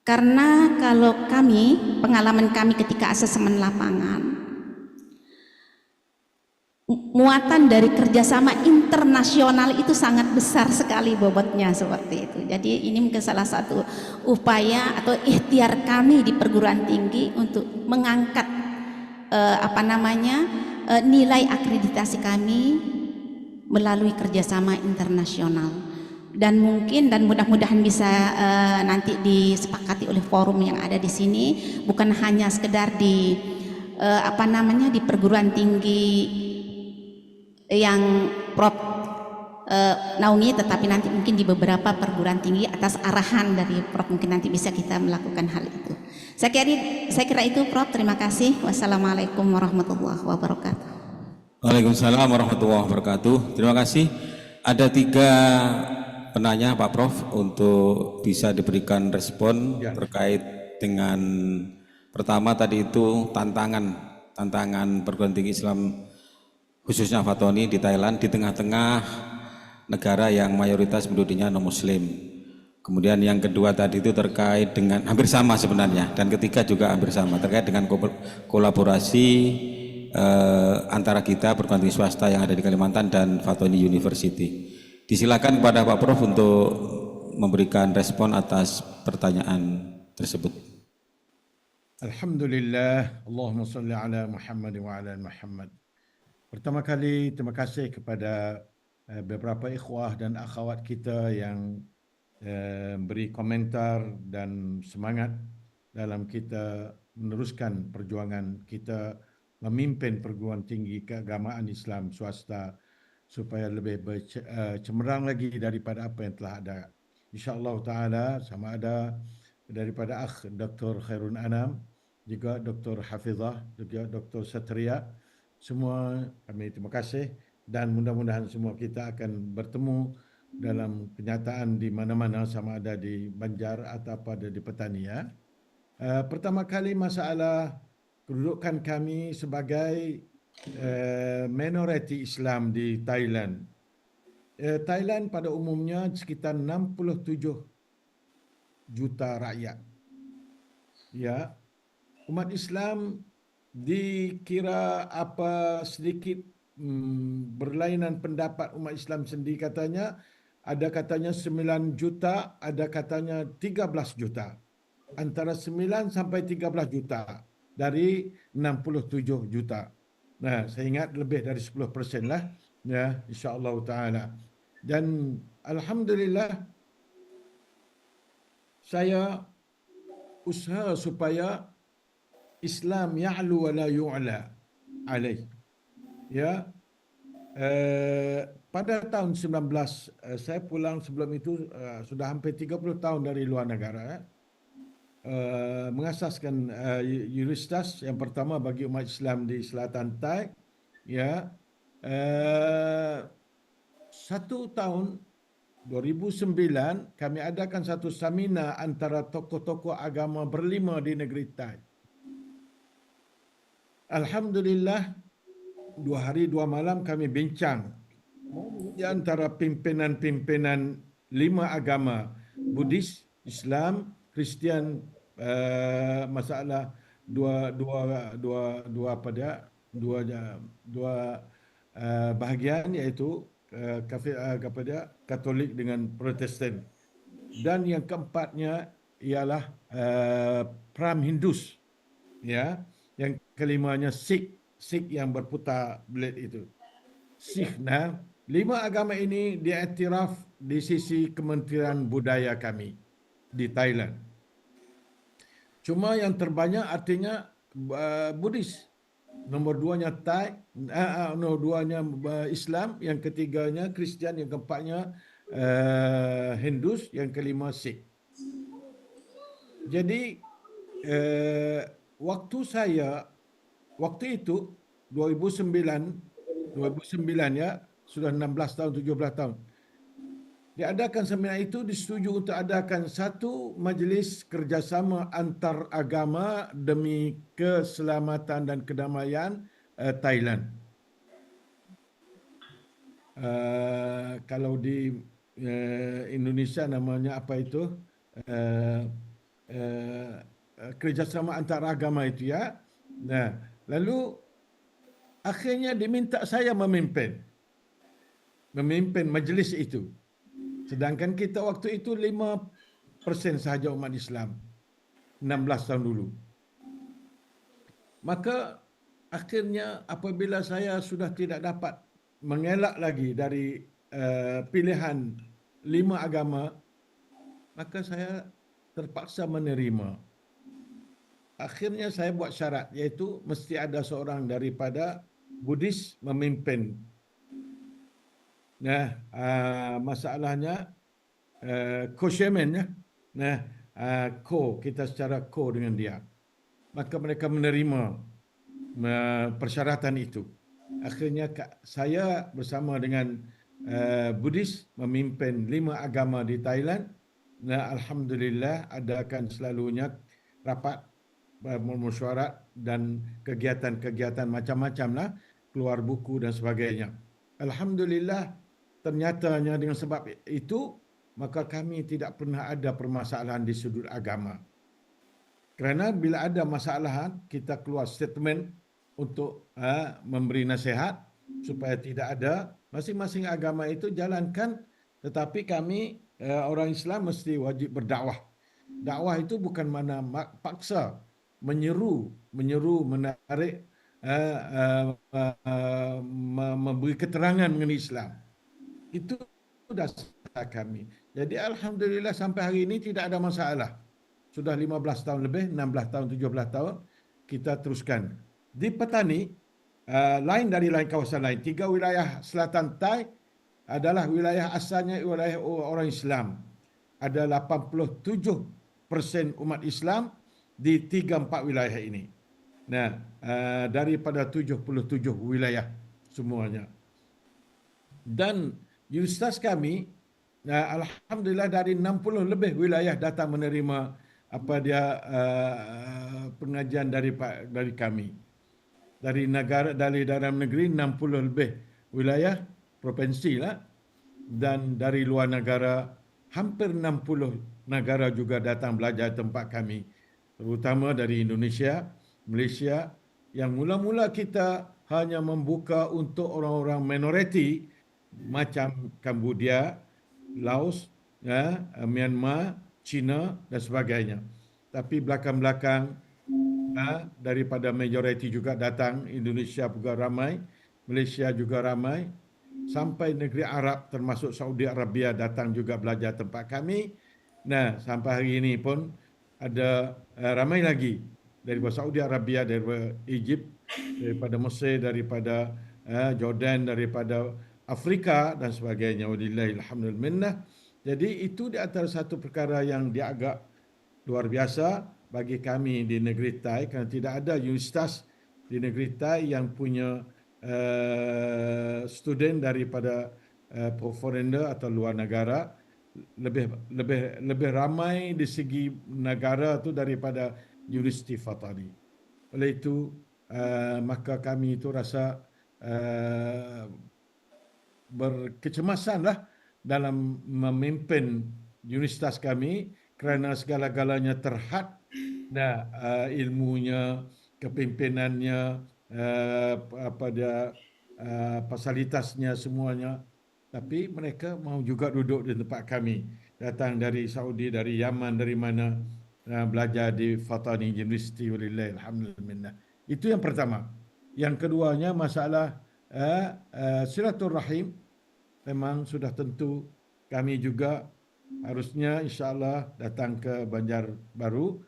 Karena kalau pengalaman kami ketika asesmen lapangan, muatan dari kerjasama internasional itu sangat besar sekali bobotnya seperti itu. Jadi ini mungkin salah satu upaya atau ikhtiar kami di perguruan tinggi untuk mengangkat nilai akreditasi kami melalui kerjasama internasional. Dan mudah-mudahan bisa nanti disepakati oleh forum yang ada di sini, bukan hanya sekedar di di perguruan tinggi yang Prof naungi, tetapi nanti mungkin di beberapa perguruan tinggi atas arahan dari Prof mungkin nanti bisa kita melakukan hal itu. Saya kira itu, Prof. Terima kasih. Wassalamualaikum warahmatullahi wabarakatuh. Waalaikumsalam warahmatullahi wabarakatuh. Terima kasih. Ada 3 penanya Pak Prof untuk bisa diberikan respon terkait dengan pertama tadi itu tantangan perguruan tinggi Islam khususnya Fatoni di Thailand di tengah-tengah negara yang mayoritas penduduknya non-muslim. Kemudian yang kedua tadi itu terkait dengan hampir sama sebenarnya, dan ketiga juga hampir sama terkait dengan kolaborasi antara kita perguruan tinggi swasta yang ada di Kalimantan dan Fatoni University. Disilakan kepada Pak Prof untuk memberikan respon atas pertanyaan tersebut. Alhamdulillah, Allahumma salli ala Muhammad wa ala Muhammad. Pertama kali, terima kasih kepada beberapa ikhwah dan akhwat kita yang beri komentar dan semangat dalam kita meneruskan perjuangan kita memimpin perguruan tinggi keagamaan Islam swasta supaya lebih cemerlang lagi daripada apa yang telah ada. InsyaAllah ta'ala, sama ada daripada Akh Dr. Khairun Anam, juga Dr. Hafizah, juga Dr. Satria. Semua kami terima kasih, dan mudah-mudahan semua kita akan bertemu dalam kenyataan di mana-mana, sama ada di Banjar atau pada di Petani. Pertama kali masalah kedudukan kami sebagai minoriti Islam di Thailand. Thailand pada umumnya sekitar 67 juta rakyat. Ya, umat Islam dikira sedikit berlainan pendapat umat Islam sendiri, katanya ada katanya 9 juta, ada katanya 13 juta. Antara 9 sampai 13 juta dari 67 juta. Nah, saya ingat lebih dari 10% lah, ya, insya-Allah taala. Dan alhamdulillah saya usaha supaya Islam ya'lu wa la yu'la alaih. Ya, pada tahun 19 saya pulang sebelum itu sudah hampir 30 tahun dari luar negara. Mengasaskan universitas yang pertama bagi umat Islam di Selatan Thai. Ya, satu tahun 2009 kami adakan satu seminar antara tokoh-tokoh agama berlima di negeri Thai. Alhamdulillah 2 hari 2 malam kami bincang di antara pimpinan-pimpinan 5 agama, Buddhis, Islam, Kristian, masalah dua dua dua dua apa dia dua bahagian, iaitu Katolik dengan Protestan, dan yang keempatnya ialah Pram Hindus, ya, yang kelimanya Sikh yang berputar belit itu. Sikh. Nah, 5 agama ini diiktiraf di sisi Kementerian Budaya kami di Thailand. Cuma yang terbanyak artinya Buddhis. Nombor 2-nya Thai, nombor 2-nya Islam, yang ketiganya Kristian, yang keempatnya Hindus, yang kelima Sikh. Jadi waktu itu 2009 ya, sudah 16 tahun 17 tahun. Diadakan seminar itu, disetujui untuk adakan satu majlis kerjasama antar agama demi keselamatan dan kedamaian Thailand. Kalau di Indonesia namanya apa itu? Kerjasama antar agama itu, ya. Nah, lalu akhirnya diminta saya memimpin majlis itu. Sedangkan kita waktu itu 5% sahaja umat Islam, 16 tahun dulu. Maka akhirnya apabila saya sudah tidak dapat mengelak lagi dari pilihan 5 agama, maka saya terpaksa menerima. Akhirnya saya buat syarat, iaitu mesti ada seorang daripada Buddhis memimpin. Nah, masalahnya co-chairman, ya. Nah, kita secara dengan dia. Maka mereka menerima persyaratan itu. Akhirnya saya bersama dengan Buddhis memimpin 5 agama di Thailand. Nah, alhamdulillah adakan selalunya rapat mesyuarat dan kegiatan-kegiatan macam-macam lah, keluar buku dan sebagainya. Alhamdulillah, ternyatanya dengan sebab itu, maka kami tidak pernah ada permasalahan di sudut agama. Kerana bila ada masalah, kita keluar statement untuk memberi nasihat supaya tidak ada. Masing-masing agama itu jalankan, tetapi kami orang Islam mesti wajib berdakwah. Dakwah itu bukan mana paksa, menyeru, menarik, memberi keterangan mengenai Islam. Itu dasar kami. Jadi alhamdulillah sampai hari ini tidak ada masalah. Sudah 15 tahun lebih, 16 tahun, 17 tahun, kita teruskan. Di Patani, lain dari lain kawasan lain, 3 wilayah selatan Thai adalah wilayah asalnya wilayah orang Islam. Ada 87% umat Islam di 3-4 wilayah ini. Nah, daripada 77 wilayah semuanya. Dan universitas kami, alhamdulillah dari 60 lebih wilayah datang menerima pengajian dari kami. Dari dalam negeri 60 lebih wilayah provinsi lah, dan dari luar negara hampir 60 negara juga datang belajar tempat kami, terutama dari Indonesia, Malaysia, yang mula-mula kita hanya membuka untuk orang-orang minoriti macam Cambodia, Laos, Myanmar, China dan sebagainya. Tapi belakang-belakang daripada majoriti juga datang, Indonesia juga ramai, Malaysia juga ramai, sampai negeri Arab termasuk Saudi Arabia datang juga belajar tempat kami. Nah, sampai hari ini pun ada ramai lagi daripada Saudi Arabia, daripada Egypt, daripada Mesir, daripada Jordan, daripada Afrika dan sebagainya. Walillahil hamdul minnah. Jadi itu di antara satu perkara yang dia agak luar biasa bagi kami di negeri Thai, kerana tidak ada universitas di negeri Thai yang punya student daripada foreigner atau luar negara. Lebih ramai di segi negara tu daripada Universiti Fatani. Oleh itu maka kami itu rasa berkecemasanlah dalam memimpin universitas kami, kerana segala-galanya terhad, ilmunya, kepimpinannya, fasilitasnya semuanya. Tapi mereka mahu juga duduk di tempat kami, datang dari Saudi, dari Yaman, dari mana, belajar di Fatani University. Walillahil hamdulillah. Itu yang pertama. Yang keduanya masalah silaturahim. Memang sudah tentu kami juga harusnya insya-Allah datang ke Banjarbaru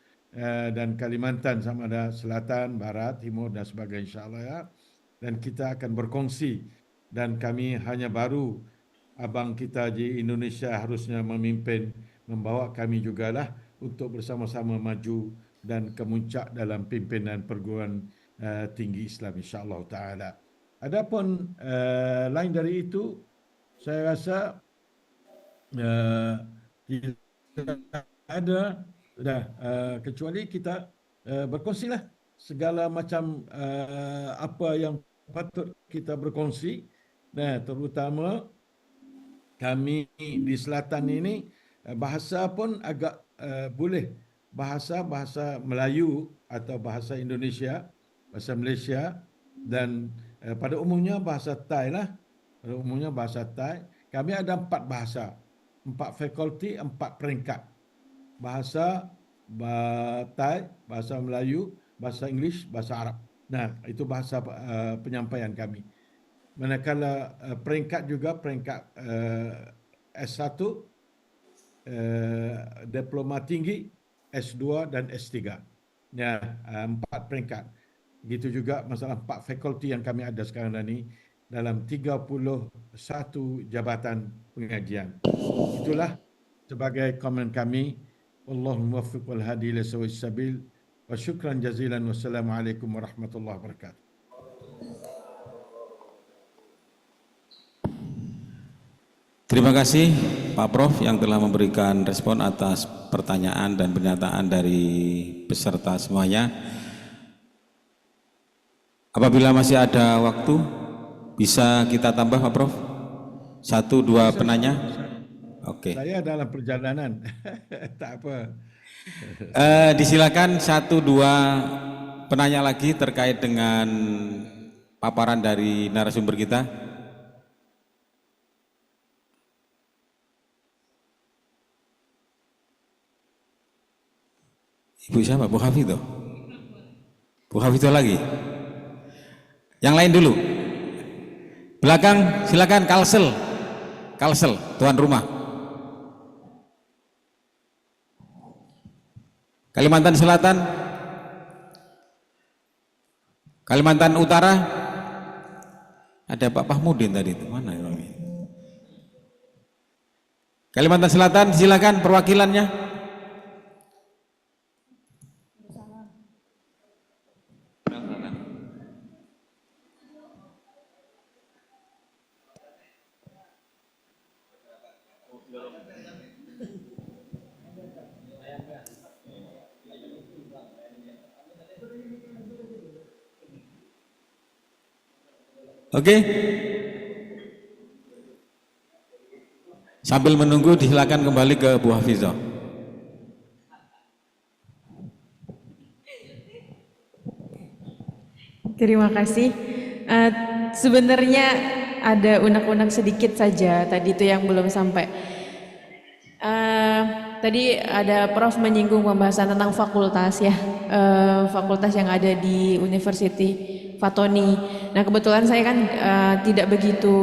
dan Kalimantan, sama ada Selatan, Barat, Timur dan sebagainya, insya-Allah ya. Dan kita akan berkongsi, dan kami hanya baru abang kita di Indonesia harusnya memimpin, membawa kami jugalah untuk bersama-sama maju dan kemuncak dalam pimpinan perguruan tinggi Islam, insya-Allah taala. Adapun lain dari itu, saya rasa tidak ada dah, kecuali kita berkongsilah segala macam apa yang patut kita berkongsi. Nah, terutama kami di selatan ini bahasa pun agak boleh, bahasa Melayu atau bahasa Indonesia, bahasa Malaysia, dan pada umumnya bahasa Thai lah. Pada umumnya bahasa Thai. Kami ada 4 bahasa, 4 fakulti, 4 peringkat. Bahasa Thai, bahasa Melayu, bahasa Inggeris, bahasa Arab. Nah, itu bahasa penyampaian kami. Manakala peringkat juga peringkat S1, diploma tinggi, S2 dan S3. Ya, 4 peringkat. Begitu juga masalah 4 fakulti yang kami ada sekarang ini dalam 31 jabatan pengajian. Itulah sebagai komen kami. Wallahu muwaffiq wal hadi ila sawa'is sabil. Wa syukran jazilan. Wassalamualaikum warahmatullahi wabarakatuh. Terima kasih Pak Prof yang telah memberikan respon atas pertanyaan dan pernyataan dari peserta semuanya. Apabila masih ada waktu, bisa kita tambah Pak Prof? 1-2 penanya? Oke. Saya dalam perjalanan. Tak apa. Disilakan 1-2 penanya lagi terkait dengan paparan dari narasumber kita. Ibu siapa? Bu Hafidho? Bu Hafidho lagi? Yang lain dulu. Belakang silakan. Kalsel, tuan rumah. Kalimantan Selatan, Kalimantan Utara, ada Pak Fahmudin tadi itu, mana ini? Kalimantan Selatan, silakan perwakilannya. Oke. Sambil menunggu disilakan kembali ke Bu Hafizah. Terima kasih. Sebenarnya ada unek-unek sedikit saja tadi itu yang belum sampai. tadi ada Prof menyinggung pembahasan tentang fakultas ya, fakultas yang ada di University Fatoni. Nah kebetulan saya kan tidak begitu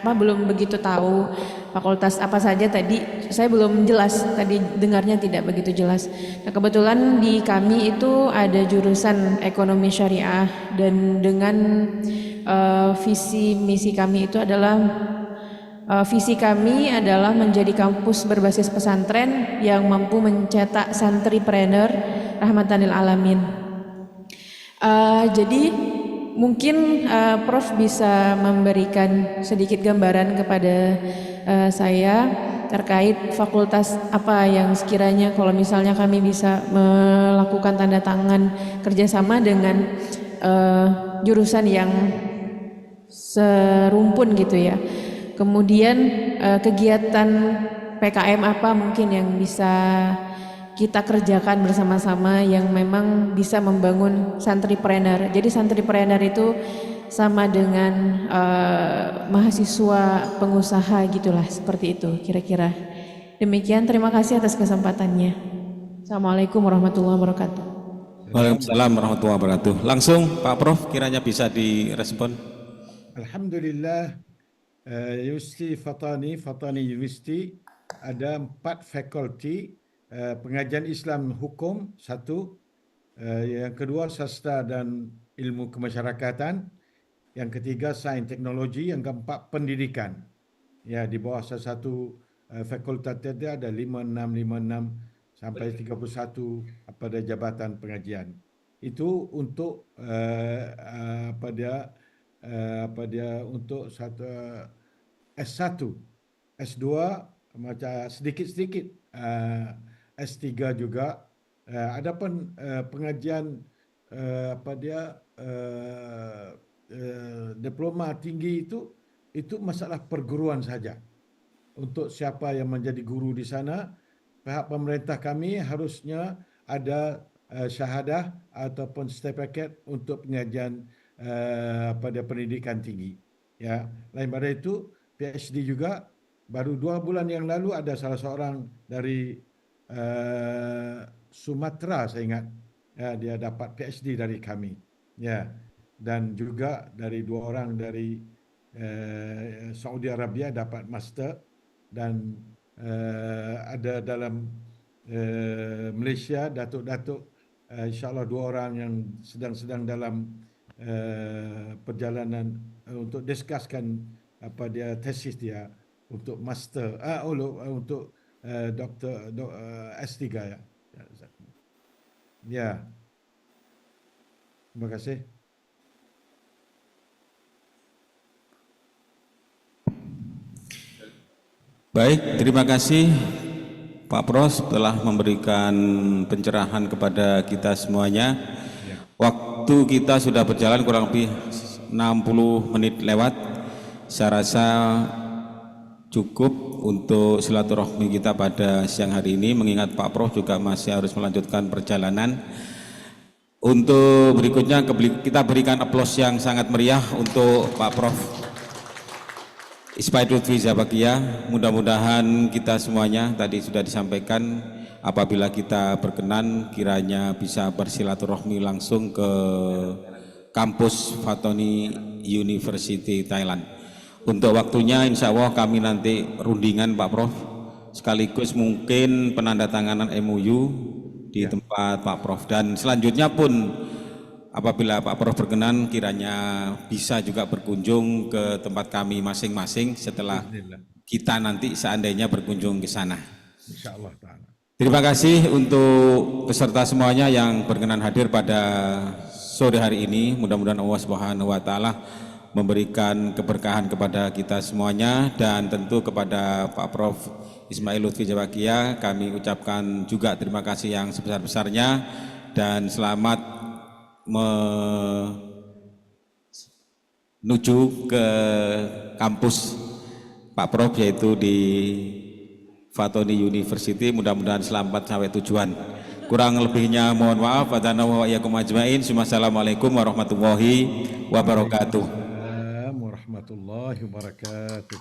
belum begitu tahu fakultas apa saja tadi, saya belum jelas, tadi dengarnya tidak begitu jelas. Nah kebetulan di kami itu ada jurusan ekonomi syariah, dan dengan visi misi kami itu adalah visi kami adalah menjadi kampus berbasis pesantren yang mampu mencetak santripreneur rahmatan lil alamin. Jadi mungkin Prof bisa memberikan sedikit gambaran kepada saya terkait fakultas apa yang sekiranya kalau misalnya kami bisa melakukan tanda tangan kerjasama dengan jurusan yang serumpun gitu ya. Kemudian kegiatan PKM apa mungkin yang bisa kita kerjakan bersama-sama yang memang bisa membangun santripreneur. Jadi santripreneur itu sama dengan mahasiswa pengusaha gitulah, seperti itu kira-kira. Demikian, terima kasih atas kesempatannya. Assalamualaikum warahmatullahi wabarakatuh. Waalaikumsalam warahmatullahi wabarakatuh. Langsung Pak Prof kiranya bisa direspon. Alhamdulillah, Universiti Fatani University ada 4 fakulti, pengajian Islam hukum 1, yang kedua sastra dan ilmu kemasyarakatan, yang ketiga sains teknologi, yang keempat pendidikan. Ya, di bawah salah satu fakultas tadi ada 56 sampai 31 pada jabatan pengajian. Itu untuk untuk satu S1, S2 macam sedikit-sedikit, S3 juga. Adapun pengajian diploma tinggi itu masalah perguruan saja. Untuk siapa yang menjadi guru di sana, pihak pemerintah kami harusnya ada syahadah ataupun sertifikat untuk pengajian pada pendidikan tinggi. Ya, lain pada itu PhD juga. Baru 2 bulan yang lalu ada salah seorang dari Sumatera, saya ingat, ya, dia dapat PhD dari kami. Ya, dan juga dari 2 orang dari Saudi Arabia dapat master, dan ada dalam Malaysia datuk-datuk, insyaAllah 2 orang yang sedang dalam perjalanan untuk diskuskan tesis dia untuk master, untuk doktor S3 ya. Ya. Terima kasih. Baik, terima kasih Pak Prof telah memberikan pencerahan kepada kita semuanya. Waktu kita sudah berjalan kurang lebih 60 menit lewat. Saya rasa cukup untuk silaturahmi kita pada siang hari ini, mengingat Pak Prof juga masih harus melanjutkan perjalanan. Untuk berikutnya kita berikan aplaus yang sangat meriah untuk Pak Prof Ismail Lutfi Zabakiyah. Mudah-mudahan kita semuanya tadi sudah disampaikan, apabila kita berkenan kiranya bisa bersilaturahmi langsung ke kampus Fatoni University Thailand. Untuk waktunya insya Allah kami nanti rundingan Pak Prof, sekaligus mungkin penandatanganan MOU di tempat Pak Prof, dan selanjutnya pun apabila Pak Prof berkenan kiranya bisa juga berkunjung ke tempat kami masing-masing setelah kita nanti seandainya berkunjung ke sana. InsyaAllah ta'ala. Terima kasih untuk peserta semuanya yang berkenan hadir pada sore hari ini. Mudah-mudahan Allah Subhanahu wa taala memberikan keberkahan kepada kita semuanya, dan tentu kepada Pak Prof Ismail Lutfi Zabakiyah kami ucapkan juga terima kasih yang sebesar-besarnya, dan selamat menuju ke kampus Pak Prof yaitu di Fatoni University. Mudah-mudahan selamat sampai tujuan. Kurang lebihnya mohon maaf. Wassalamualaikum warahmatullahi wabarakatuh. Warahmatullahi wabarakatuh.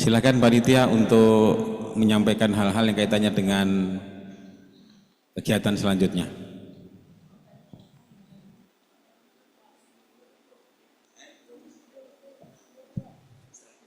Silakan panitia untuk menyampaikan hal-hal yang kaitannya dengan kegiatan selanjutnya.